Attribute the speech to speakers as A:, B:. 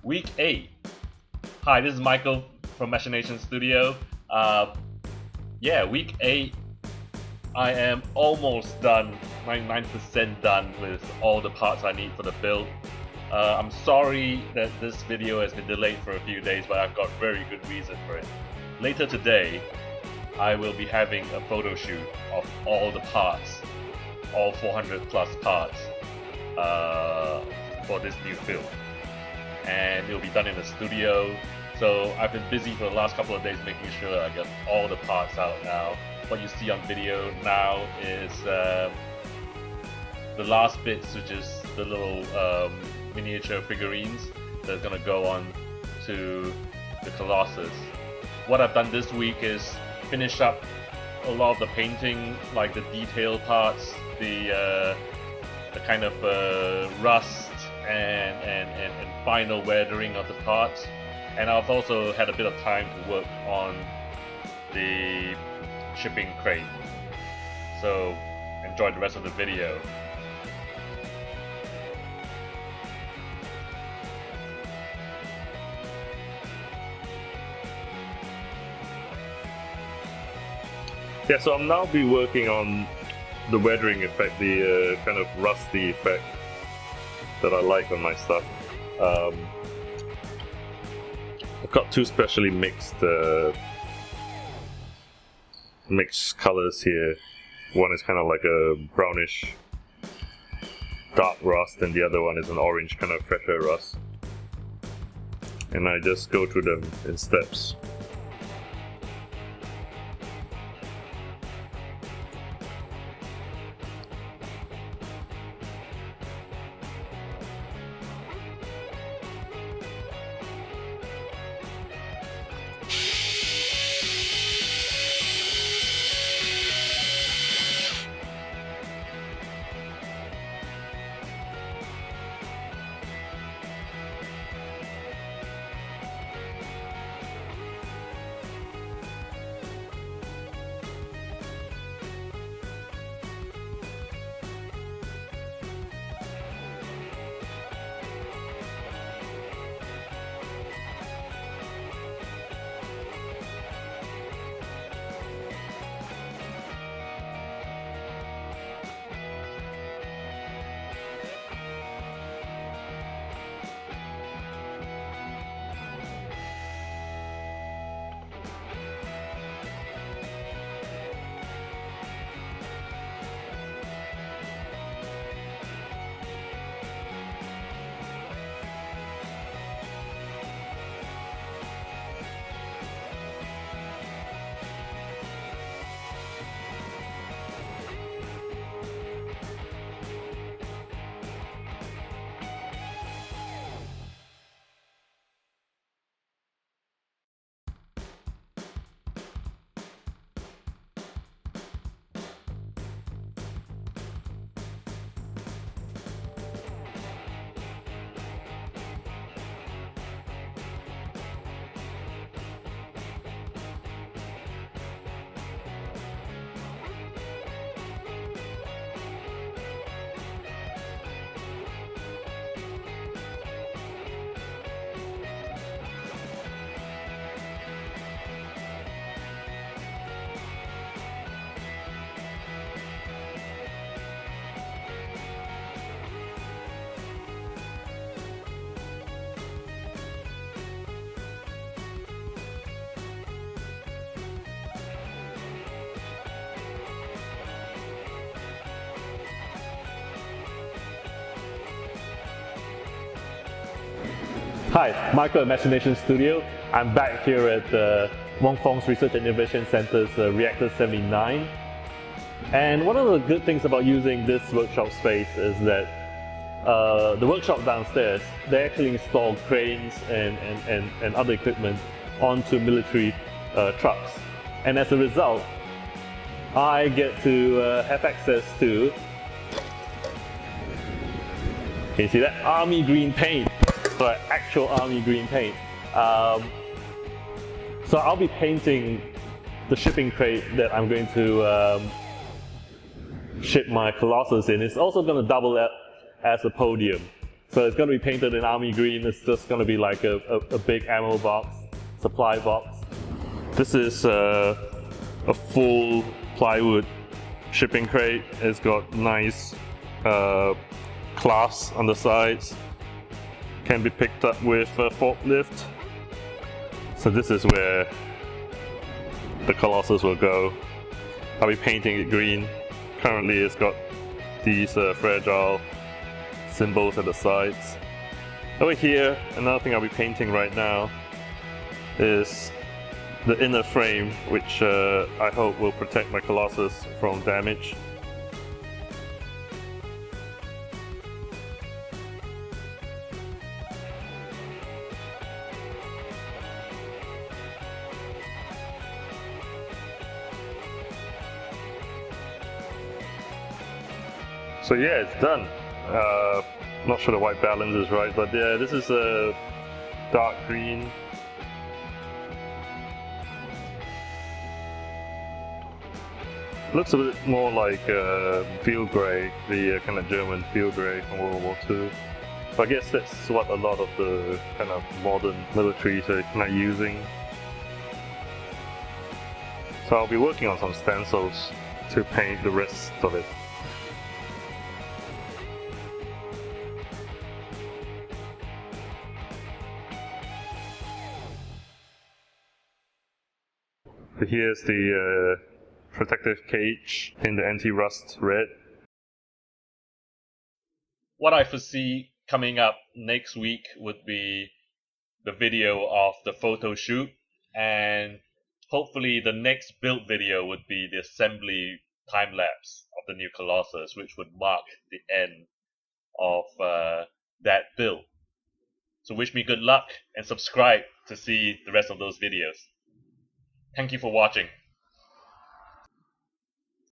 A: Week 8. Hi, this is Michael from Machination Studio. Week 8, I am almost done, 99% done with all the parts I need for the build. I'm sorry that this video has been delayed for a few days, but I've got very good reason for it. Later today, I will be having a photo shoot of all the parts, all 400 plus parts for this new build. And it'll be done in the studio. So I've been busy for the last couple of days making sure I get all the parts out now. What you see on video now is the last bits, which is the little miniature figurines that's gonna go on to the Colossus. What I've done this week is finish up a lot of the painting, like the detail parts, the kind of rust and final weathering of the parts. And I've also had a bit of time to work on the shipping crate. So enjoy the rest of the video.
B: Yeah, so I'm now be working on the weathering effect, the kind of rusty effect that I like on my stuff. I've got two specially mixed colors here. One is kind of like a brownish dark rust, and the other one is an orange kind of fresher rust. And I just go through them in steps.
C: Hi, Michael at Machination Studio. I'm back here at Wong Fong's Research and Innovation Center's Reactor 79. And one of the good things about using this workshop space is that the workshop downstairs, they actually install cranes and other equipment onto military trucks. And as a result, I get to have access to, can you see that? Army green paint. Right, actual army green paint. So I'll be painting the shipping crate that I'm going to ship my Colossus in. It's also going to double as a podium. So it's going to be painted in army green. It's just going to be like a big ammo box, supply box. This is a full plywood shipping crate. It's got nice clasps on the sides. Can be picked up with a forklift. So this is where the Colossus will go. I'll be painting it green. Currently it's got these fragile symbols at the sides. Over here, another thing I'll be painting right now is the inner frame, which I hope will protect my Colossus from damage. So yeah, it's done. Not sure the white balance is right, but yeah, this is a dark green. Looks a bit more like field grey, the kind of German field grey from World War II. So I guess that's what a lot of the kind of modern militaries are kind of using. So I'll be working on some stencils to paint the rest of it. So here's the protective cage in the anti-rust red.
A: What I foresee coming up next week would be the video of the photo shoot, and hopefully the next build video would be the assembly time-lapse of the new Colossus, which would mark the end of that build. So wish me good luck and subscribe to see the rest of those videos. Thank you for watching.